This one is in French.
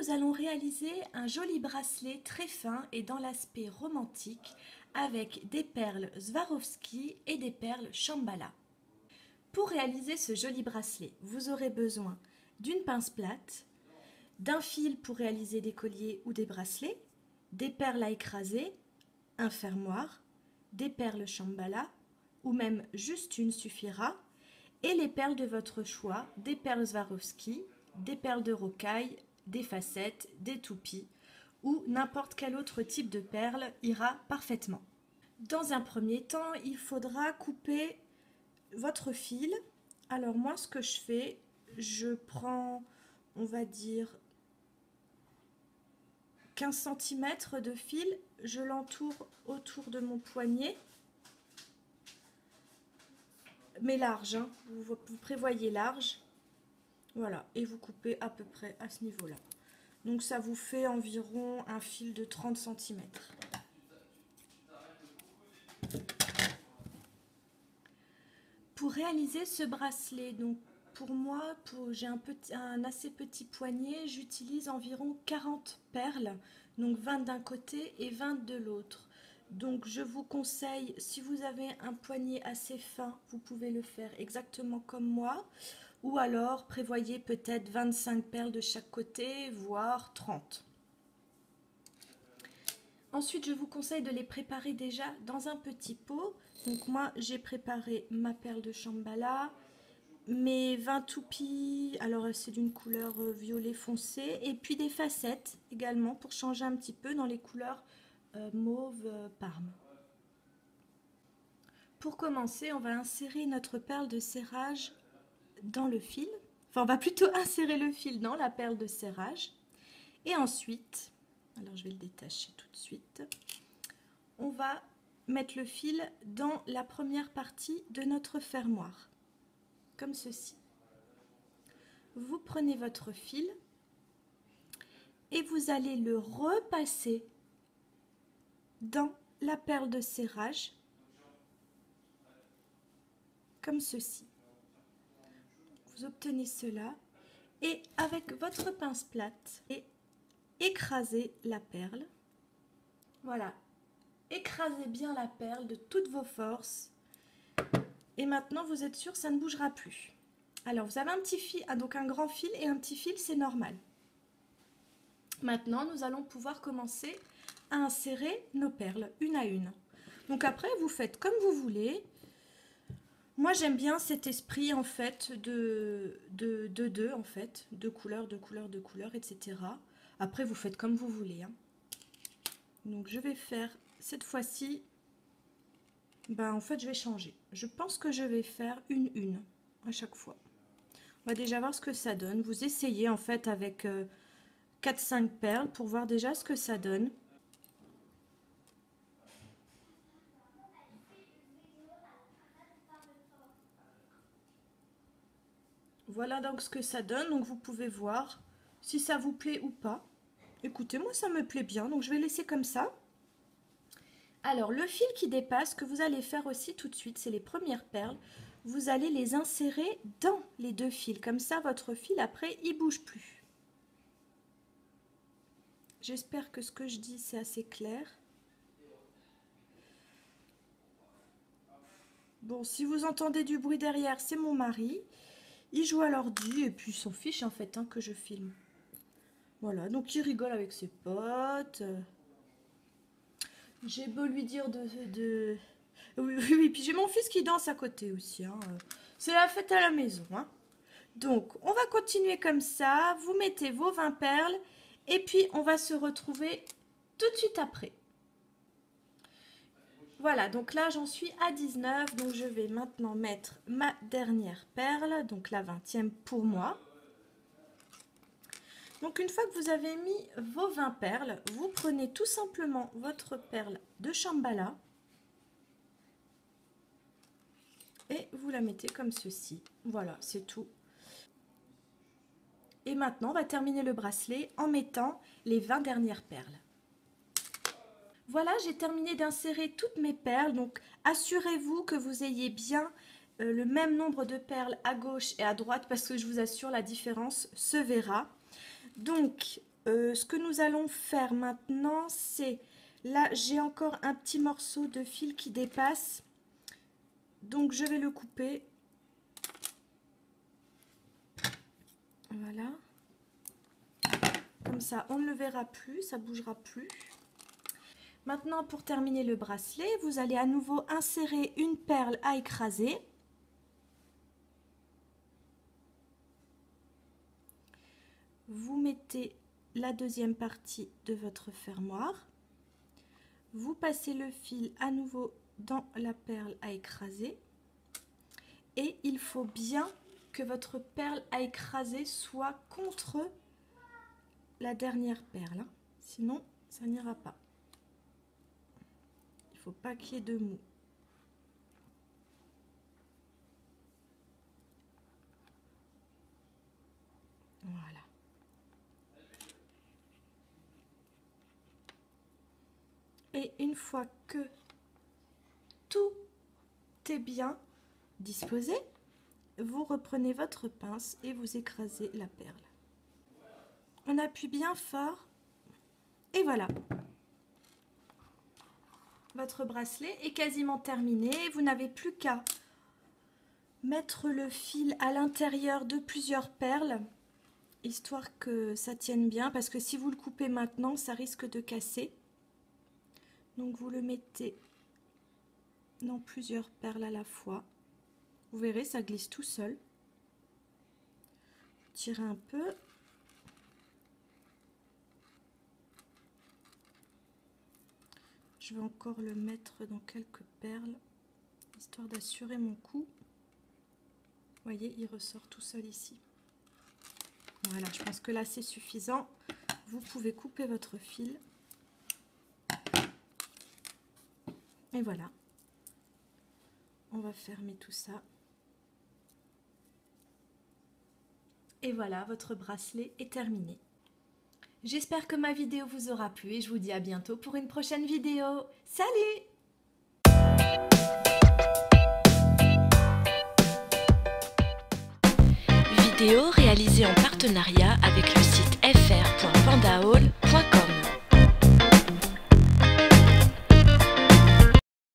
nous allons réaliser un joli bracelet très fin et dans l'aspect romantique avec des perles Swarovski et des perles Shambhala. Pour réaliser ce joli bracelet, vous aurez besoin d'une pince plate, d'un fil pour réaliser des colliers ou des bracelets, des perles à écraser, un fermoir, des perles Shambhala ou même juste une suffira, et les perles de votre choix, des perles Swarovski, des perles de rocaille, des facettes, des toupies ou n'importe quel autre type de perles ira parfaitement. Dans un premier temps, il faudra couper votre fil. Alors moi, ce que je fais, je prends, on va dire, 15 cm de fil, je l'entoure autour de mon poignet, mais large, hein. Vous prévoyez large, voilà, et vous coupez à peu près à ce niveau-là. Donc ça vous fait environ un fil de 30 cm. Pour réaliser ce bracelet, donc pour moi, j'ai un assez petit poignet, j'utilise environ 40 perles, donc 20 d'un côté et 20 de l'autre. Donc je vous conseille, si vous avez un poignet assez fin, vous pouvez le faire exactement comme moi, ou alors prévoyez peut-être 25 perles de chaque côté, voire 30. Ensuite, je vous conseille de les préparer déjà dans un petit pot. Donc moi, j'ai préparé ma perle de Shambhala, mes 20 toupies, alors c'est d'une couleur violet foncé, et puis des facettes également pour changer un petit peu dans les couleurs mauve parme. Pour commencer, on va insérer notre perle de serrage dans le fil. Enfin, on va plutôt insérer le fil dans la perle de serrage. Et ensuite, alors je vais le détacher tout de suite, on va mettre le fil dans la première partie de notre fermoir, comme ceci. Vous prenez votre fil et vous allez le repasser dans la perle de serrage, comme ceci. Vous obtenez cela et avec votre pince plate, et écrasez la perle. Voilà, écrasez bien la perle de toutes vos forces. Et maintenant, vous êtes sûr, ça ne bougera plus. Alors, vous avez un petit fil, donc un grand fil et un petit fil, c'est normal. Maintenant, nous allons pouvoir commencer à insérer nos perles une à une. Donc après, vous faites comme vous voulez. Moi, j'aime bien cet esprit en fait de deux en fait, de couleurs, etc. Après, vous faites comme vous voulez. Hein. Donc, je vais faire cette fois-ci. Ben, en fait, je vais changer. Je pense que je vais faire une à chaque fois. On va déjà voir ce que ça donne. Vous essayez en fait avec 4-5 perles pour voir déjà ce que ça donne. Voilà donc ce que ça donne. Donc vous pouvez voir si ça vous plaît ou pas. Écoutez, moi ça me plaît bien, donc je vais laisser comme ça. Alors le fil qui dépasse, que vous allez faire aussi tout de suite, c'est les premières perles. Vous allez les insérer dans les deux fils. Comme ça, votre fil après, il bouge plus. J'espère que ce que je dis, c'est assez clair. Bon, si vous entendez du bruit derrière, c'est mon mari. Il joue à l'ordi et puis il s'en fiche en fait hein, que je filme. Voilà, donc il rigole avec ses potes. J'ai beau lui dire Oui, puis j'ai mon fils qui danse à côté aussi. Hein. C'est la fête à la maison. Hein. Donc, on va continuer comme ça. Vous mettez vos 20 perles et puis on va se retrouver tout de suite après. Voilà, donc là j'en suis à 19, donc je vais maintenant mettre ma dernière perle, donc la 20e pour moi. Donc une fois que vous avez mis vos 20 perles, vous prenez tout simplement votre perle de Shambhala et vous la mettez comme ceci. Voilà, c'est tout. Et maintenant, on va terminer le bracelet en mettant les 20 dernières perles. Voilà, j'ai terminé d'insérer toutes mes perles, donc assurez-vous que vous ayez bien le même nombre de perles à gauche et à droite parce que je vous assure la différence se verra. Donc ce que nous allons faire maintenant, c'est... Là, j'ai encore un petit morceau de fil qui dépasse. Donc, je vais le couper. Voilà. Comme ça, on ne le verra plus, ça ne bougera plus. Maintenant, pour terminer le bracelet, vous allez à nouveau insérer une perle à écraser. Vous mettez la deuxième partie de votre fermoir. Vous passez le fil à nouveau dans la perle à écraser. Et il faut bien que votre perle à écraser soit contre la dernière perle. Sinon, ça n'ira pas. Il ne faut pas qu'il y ait de mou. Voilà. Et une fois que tout est bien disposé, vous reprenez votre pince et vous écrasez la perle. On appuie bien fort et voilà. Votre bracelet est quasiment terminé. Vous n'avez plus qu'à mettre le fil à l'intérieur de plusieurs perles, histoire que ça tienne bien, parce que si vous le coupez maintenant, ça risque de casser. Donc vous le mettez dans plusieurs perles à la fois. Vous verrez, ça glisse tout seul. Tirez un peu. Je vais encore le mettre dans quelques perles, histoire d'assurer mon coup. Vous voyez, il ressort tout seul ici. Voilà, je pense que là c'est suffisant. Vous pouvez couper votre fil. Et voilà. On va fermer tout ça. Et voilà, votre bracelet est terminé. J'espère que ma vidéo vous aura plu et je vous dis à bientôt pour une prochaine vidéo. Salut! Vidéo réalisée en partenariat avec le site fr.pandahaul.fr.